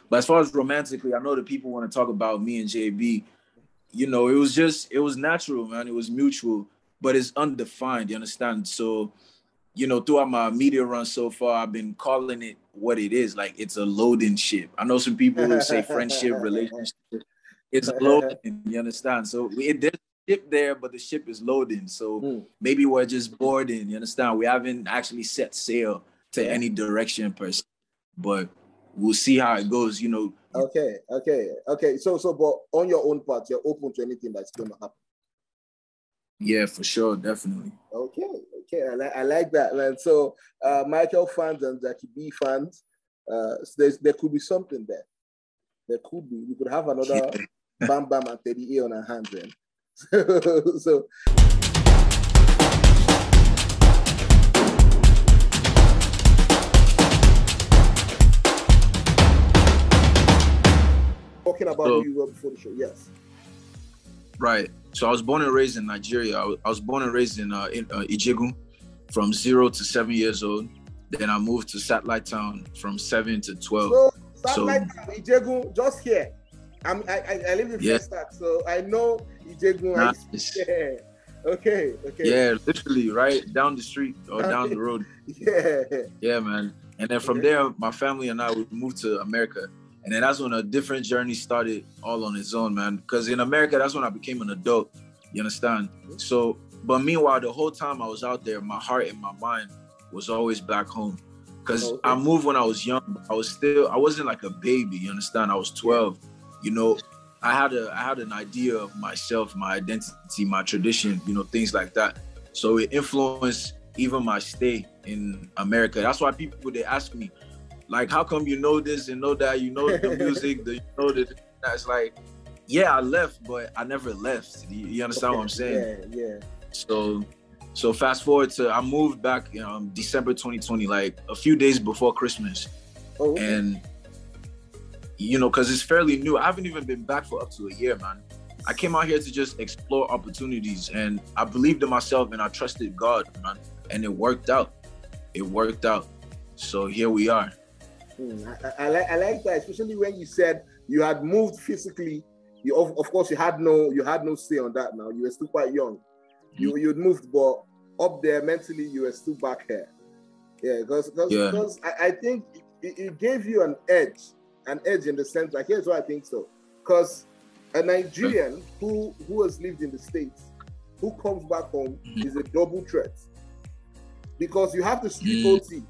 But as far as romantically, I know that people want to talk about me and JB. You know, it was natural, man. It was mutual, but it's undefined. You understand? So, you know, throughout my media run so far, I've been calling it what it is. Like, it's a loading ship. I know some people who say friendship, relationship. It's loading. You understand? So there's a ship there, but the ship is loading. So maybe we're just boarding. You understand? We haven't actually set sail to any direction per se, but we'll see how it goes. You know. Okay. So, but on your own part, you're open to anything that's going to happen. Yeah, for sure, definitely. Okay. I like that, man. So, Michael fans and Jackie B fans, there could be something there. There could be. We could have another Bam Bam and Teddy A on our hands, then. So. Talking about who you were before the show, yes. Right. So I was born and raised in Nigeria. I was born and raised in Ijegun from 0 to 7 years old. Then I moved to Satellite Town from 7 to 12. So Satellite Town, Ijegun, just here. I live in Festac, so I know Ijegun. Nice. Okay. Yeah, literally right down the street or down the road. Yeah, man. And then from there, my family and I would move to America. And then that's when a different journey started all on its own, man. Because in America, that's when I became an adult. You understand? So, but meanwhile, the whole time I was out there, my heart and my mind was always back home. Because I moved when I was young. I wasn't like a baby, you understand? I was 12. You know, I had an idea of myself, my identity, my tradition, you know, things like that. So it influenced even my stay in America. That's why people, they ask me, like, how come you know this and know that, you know the music, you know that? That's like, yeah, I left, but I never left. You understand what I'm saying? Yeah. So fast forward to, I moved back in December 2020, like a few days before Christmas. And, you know, because it's fairly new. I haven't even been back for up to a year, man. I came out here to just explore opportunities, and I believed in myself and I trusted God, man. And it worked out. So here we are. I like that, especially when you said you had moved physically. You of course you had no say on that. Now you were still quite young. You'd moved, but up there mentally you were still back here. Yeah, because I think it gave you an edge in the sense that, here's why I think so. Because a Nigerian who has lived in the States, who comes back home is a double threat. Because you have the street OT.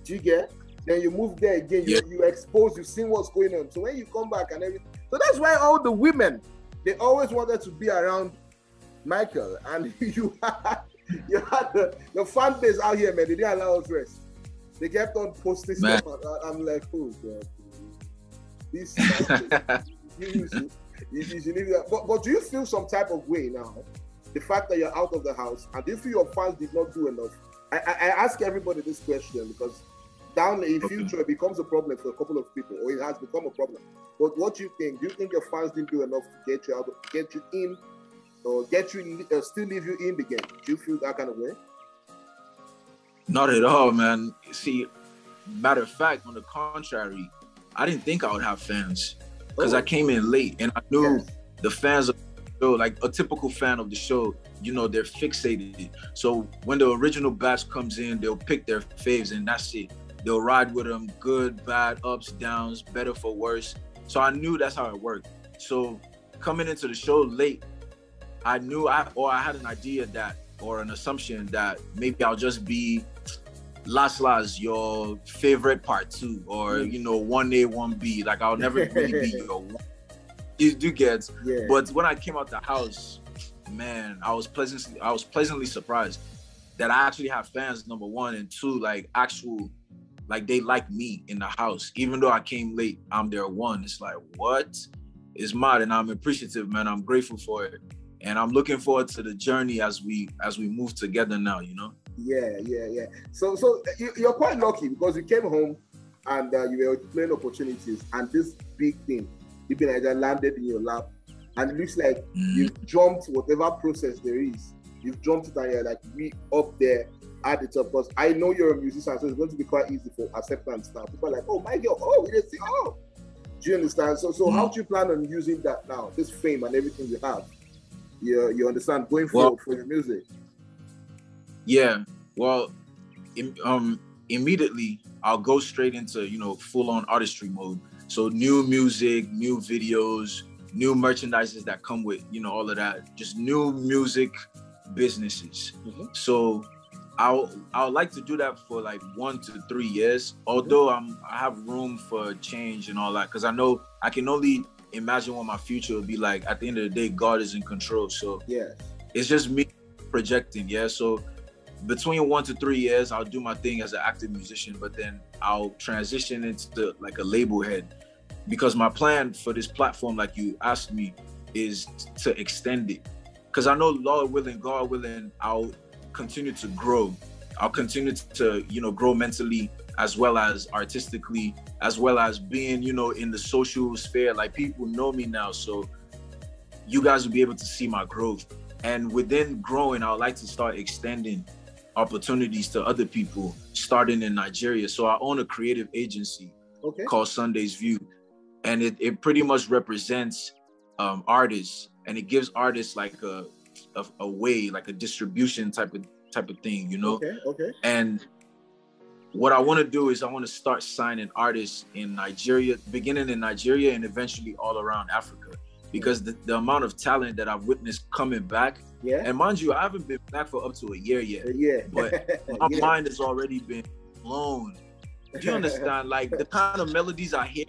Do you get? Then you move there again, you expose, you've seen what's going on. So when you come back and everything, so that's why all the women, they always wanted to be around Michael. And you had the fan base out here, man. They didn't allow us rest. They kept on posting stuff. I'm like, oh God, this you should leave that. But do you feel some type of way now? The fact that you're out of the house, and do you feel your fans did not do enough? I ask everybody this question because down in the future, it becomes a problem for a couple of people, or it has become a problem. But what do you think? Do you think your fans didn't do enough to get you out, get you in, or still leave you in the game? Do you feel that kind of way? Not at all, man. See, matter of fact, on the contrary, I didn't think I would have fans because I came in late, and I knew the fans of the show, like a typical fan of the show, you know, they're fixated. So when the original batch comes in, they'll pick their faves, and that's it. They'll ride with them, good, bad, ups, downs, better for worse. So I knew that's how it worked. So coming into the show late, I knew I had an idea that, or an assumption that maybe I'll just be Las, your favorite part 2, or, you know, 1A, 1B. Like, I'll never really be your one. You do get. Yeah. But when I came out the house, man, I was pleasantly surprised that I actually have fans, number one, and two, like they like me in the house. Even though I came late, I'm their one. It's like, what? It's mad, and I'm appreciative, man. I'm grateful for it. And I'm looking forward to the journey as we move together now, you know? Yeah. So you're quite lucky because you came home and you were exploring opportunities, and this big thing, BBNaija, landed in your lap. And it looks like you've jumped whatever process there is. You've jumped it and you're like, we up there add it up, because I know you're a musician, so it's going to be quite easy for acceptance now. People are like, oh, my girl, oh, we didn't see, oh. Do you understand? So how do you plan on using that now, this fame and everything you have? You understand, going forward for your music? Yeah, well, immediately I'll go straight into, you know, full-on artistry mode. So new music, new videos, new merchandises that come with, you know, all of that. Just new music businesses. So I'll like to do that for like 1 to 3 years. Although I have room for change and all that, because I know I can only imagine what my future will be like. At the end of the day, God is in control. So yeah, it's just me projecting. Yeah, so between 1 to 3 years, I'll do my thing as an active musician, but then I'll transition into like a label head, because my plan for this platform, like you asked me, is to extend it. Because I know, Lord willing, God willing, I'll continue to grow. I'll continue to, you know, grow mentally as well as artistically, as well as being, you know, in the social sphere. Like, people know me now, so you guys will be able to see my growth. And within growing, I would like to start extending opportunities to other people, starting in Nigeria. So I own a creative agency called Sunday's View, and it pretty much represents artists, and it gives artists like a way, like a distribution type of thing, you know. And what I want to do is I want to start signing artists in Nigeria, beginning in Nigeria and eventually all around Africa, because the amount of talent that I've witnessed coming back, and mind you, I haven't been back for up to a year yet, but my mind has already been blown. Do you understand? Like, the kind of melodies I hear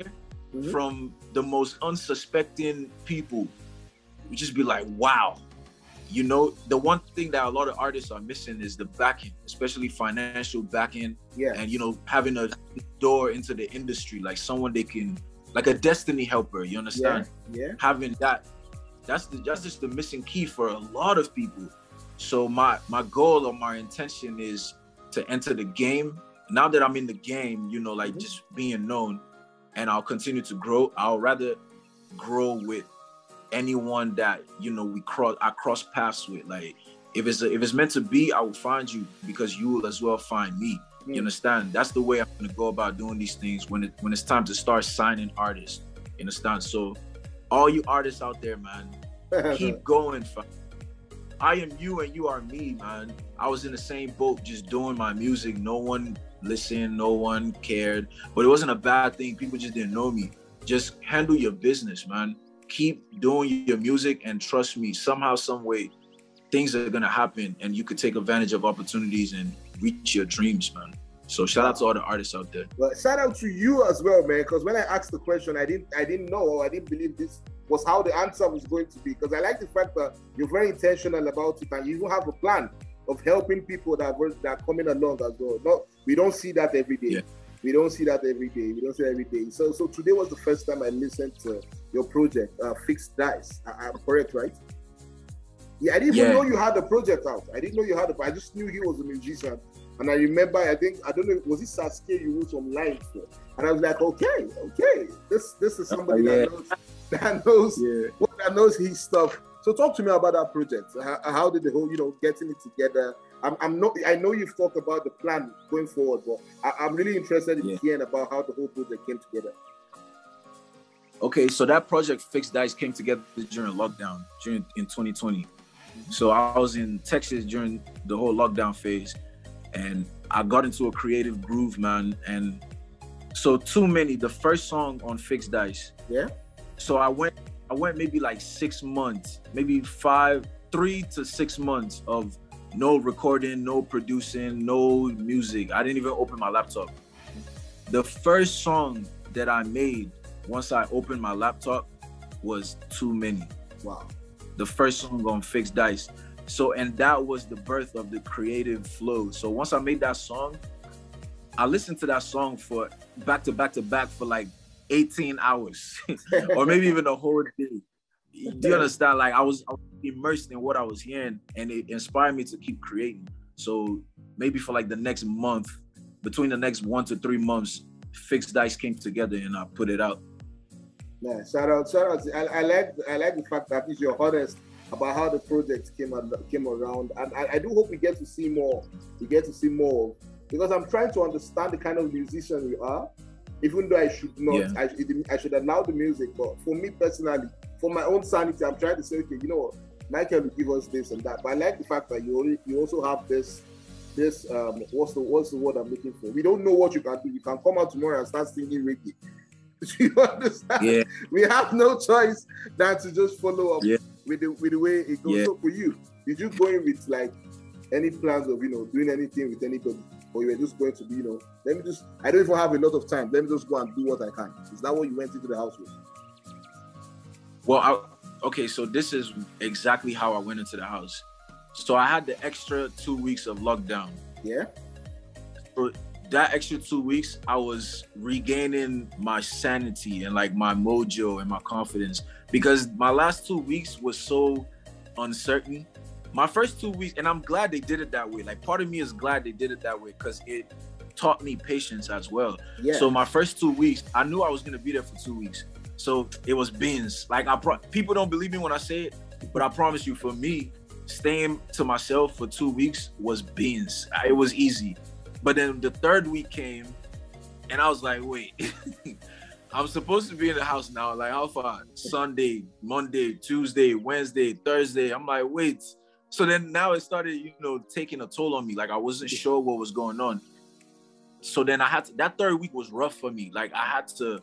from the most unsuspecting people, we just be like, wow. You know, the one thing that a lot of artists are missing is the backing, especially financial backing, and, you know, having a door into the industry, like someone they can, like a destiny helper, you understand? Having that's just the missing key for a lot of people. So my goal or my intention is to enter the game. Now that I'm in the game, you know, like just being known, and I'll continue to grow. I'll rather grow with anyone that, you know, I cross paths with. Like, if it's meant to be, I will find you, because you will as well find me. You understand? That's the way I'm gonna go about doing these things when it's time to start signing artists. You understand? So all you artists out there, man, keep going. I am you and you are me, man. I was in the same boat, just doing my music. No one listened, no one cared, but it wasn't a bad thing. People just didn't know me. Just handle your business, man. Keep doing your music, and trust me, somehow, some way, things are gonna happen, and you could take advantage of opportunities and reach your dreams, man. So shout out to all the artists out there. Well, shout out to you as well, man, because when I asked the question, I didn't know, or I didn't believe this was how the answer was going to be, because I like the fact that you're very intentional about it, and you even have a plan of helping people that are coming along as well. We don't see that every day. We don't see that every day. So today was the first time I listened to your project, Fixed Dice. I'm correct, right? Yeah, I didn't even know you had a project out. I didn't know you had I just knew he was a musician. And I remember, I don't know, was it Sasuke you wrote some lines for? And I was like, okay, this is somebody that knows his stuff. So talk to me about that project. How did the whole, you know, getting it together? I know you've talked about the plan going forward, but I'm really interested in hearing about how the whole project came together. Okay, so that project Fixed Dice came together during lockdown, in 2020. So I was in Texas during the whole lockdown phase, and I got into a creative groove, man. And so the first song on Fixed Dice. Yeah. So I went maybe like 6 months, maybe 3 to 6 months of no recording, no producing, no music. I didn't even open my laptop. The first song that I made once I opened my laptop was Too Many. Wow. The first song on Fixed Dice. So, and that was the birth of the creative flow. So once I made that song, I listened to that song for back to back for like 18 hours or maybe even a whole day. Do you understand? Like, I was immersed in what I was hearing, and it inspired me to keep creating. So maybe for like the next month, between the next 1 to 3 months, Fixed Dice came together and I put it out. Yeah, shout out. I like the fact that it's your honest about how the project came around, and I do hope we get to see more. We get to see more, because I'm trying to understand the kind of musician you are. Even though I should not, I should allow the music. But for me personally, for my own sanity, I'm trying to say, okay, you know what, Michael will give us this and that. But I like the fact that you also have this what's the word I'm looking for? We don't know what you can do. You can come out tomorrow and start singing reggae. Do you understand? Yeah. We have no choice than to just follow up with the way it goes. Yeah. So for you, did you go in with like any plans of, you know, doing anything with anybody? Or you were just going to be, you know, I don't even have a lot of time. Let me just go and do what I can. Is that what you went into the house with? Well, okay, so this is exactly how I went into the house. So I had the extra 2 weeks of lockdown. Yeah. So that extra 2 weeks, I was regaining my sanity and like my mojo and my confidence, because my last 2 weeks was so uncertain. My first 2 weeks, and I'm glad they did it that way. Like, part of me is glad they did it that way because it taught me patience as well. Yeah. So my first 2 weeks, I knew I was gonna be there for 2 weeks. So it was beans. Like, people don't believe me when I say it, but I promise you, for me, staying to myself for 2 weeks was beans. It was easy. But then the third week came, and I was like, wait, I'm supposed to be in the house now. Like, how far? Sunday, Monday, Tuesday, Wednesday, Thursday. I'm like, wait. So then now it started, you know, taking a toll on me. Like, I wasn't sure what was going on. So then that third week was rough for me. Like, I had to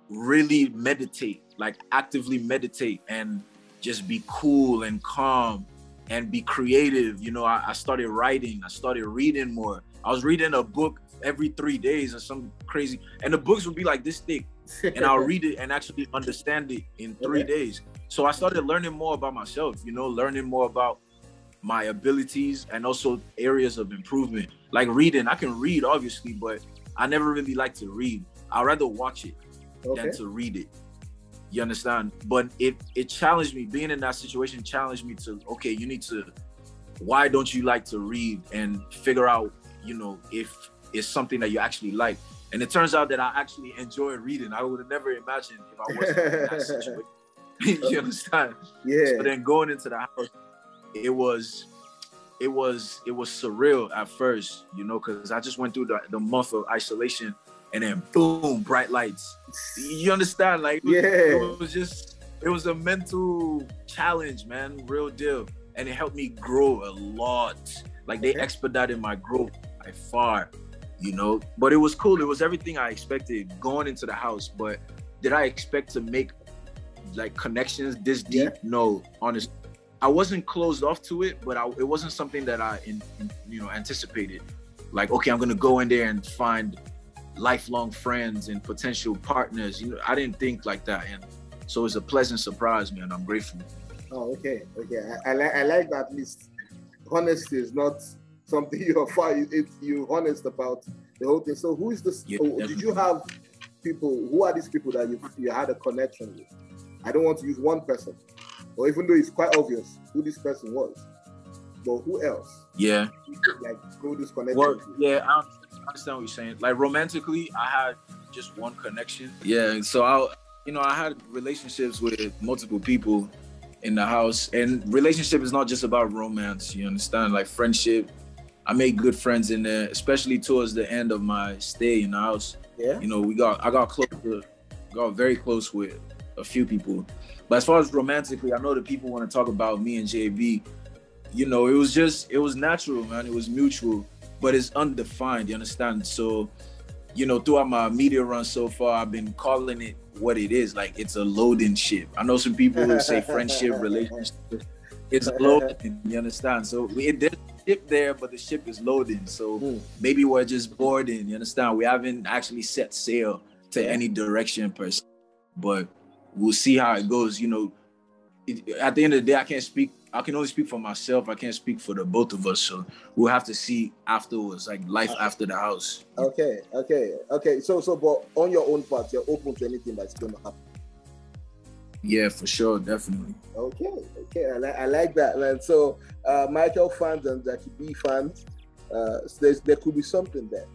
really meditate, like actively meditate, and just be cool and calm and be creative. You know, I started writing, I started reading more. I was reading a book every 3 days or something crazy. And the books would be like this thick. And I'll read it and actually understand it in 3 days. So I started learning more about myself, you know, learning more about my abilities and also areas of improvement. Like reading, I can read obviously, but I never really like to read. I'd rather watch it than to read it. You understand? But it challenged me. Being in that situation challenged me to, okay, you need to, why don't you like to read, and figure out, you know, if it's something that you actually like. And it turns out that I actually enjoy reading. I would have never imagined if I wasn't in that situation. You understand? Yeah. So then going into the house, it was surreal at first, you know, because I just went through the month of isolation, and then boom, bright lights. You understand? Like, it was a mental challenge, man, real deal. And it helped me grow a lot. Like, they expedited my growth by far, you know. But it was cool. It was everything I expected going into the house. But did I expect to make like connections this deep? No, honestly. I wasn't closed off to it, but it wasn't something that I anticipated. Like, okay, I'm gonna go in there and find lifelong friends and potential partners. You know, I didn't think like that, and so it's a pleasant surprise, man. I'm grateful. Oh, okay. I like that. At least honesty is not something you're you're honest about the whole thing. So who is this? Did you have people? Who are these people that you had a connection with? I don't want to use one person, or even though it's quite obvious who this person was, but who else? Yeah. Like, who this connection? Well, yeah, I understand what you're saying. Like, romantically, I had just one connection. Yeah, so I had relationships with multiple people in the house, and relationship is not just about romance. You understand? Like, friendship. I made good friends in there, especially towards the end of my stay in the house. Yeah. You know, I got very close with a few people. But as far as romantically, I know that people want to talk about me and JB. You know, it was natural, man. It was mutual, but it's undefined, you understand? So, you know, throughout my media run so far, I've been calling it what it is. Like, it's a loading ship. I know some people who say friendship, relationship. It's loading, you understand? So there's a ship there, but the ship is loading. So maybe we're just boarding, you understand? We haven't actually set sail to any direction per se, but we'll see how it goes. You know, at the end of the day, I can only speak for myself. I can't speak for the both of us. So we'll have to see afterwards, like life after the house. Okay. So, but on your own part, you're open to anything that's going to happen. Yeah, for sure, definitely. Okay. I like that, man. So, Michael fans and Jackie B fans, there could be something there.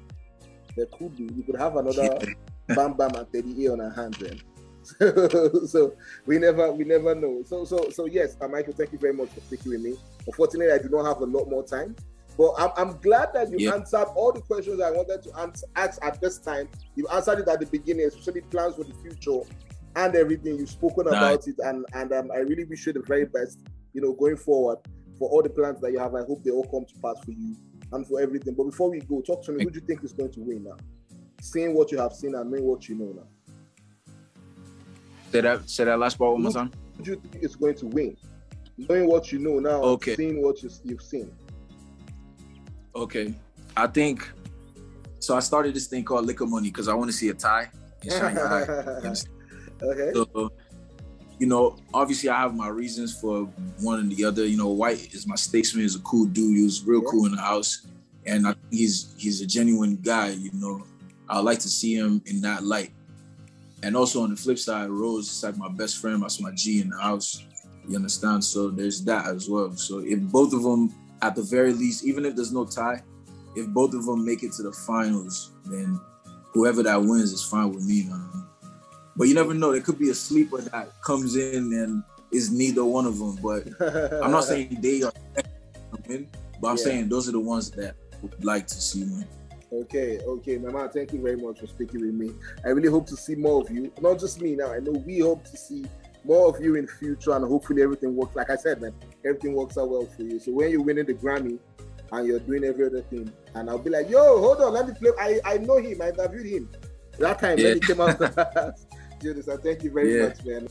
There could be. We could have another Bam Bam and Teddy A on our hands then. So we never know. So yes, Michael, thank you very much for speaking with me. Unfortunately, I do not have a lot more time, but I'm glad that you answered all the questions I wanted to ask at this time. You answered it at the beginning, especially plans for the future and everything. You've spoken about it, and I really wish you the very best, going forward for all the plans that you have. I hope they all come to pass for you and for everything. But before we go, talk to me. Who do you think is going to win now? Seeing what you have seen and knowing what you know now. Say that last part one more time. Who do you think is going to win? Knowing what you know now, seeing what you've seen. Okay. I think, so I started this thing called Liquor Money because I want to see a tie in Shanghai. Okay. So, obviously I have my reasons for one and the other. White is my statesman, he's a cool dude. He was real cool in the house. And I think he's a genuine guy, I would like to see him in that light. And also on the flip side, Rose is like my best friend, that's my G in the house. You understand? So there's that as well. So if both of them, at the very least, even if there's no tie, if both of them make it to the finals, then whoever that wins is fine with me, man. But you never know. There could be a sleeper that comes in and is neither one of them. But I'm not saying they are win, but I'm saying those are the ones that I would like to see win. Okay, my man, thank you very much for speaking with me. I really hope to see more of you. Not just me now. I know we hope to see more of you in the future, and hopefully everything works. Like I said, man, everything works out well for you. So when you're winning the Grammy and you're doing every other thing, and I'll be like, yo, hold on, let me play. I know him. I interviewed him. That time when he came out. Thank you very much, man.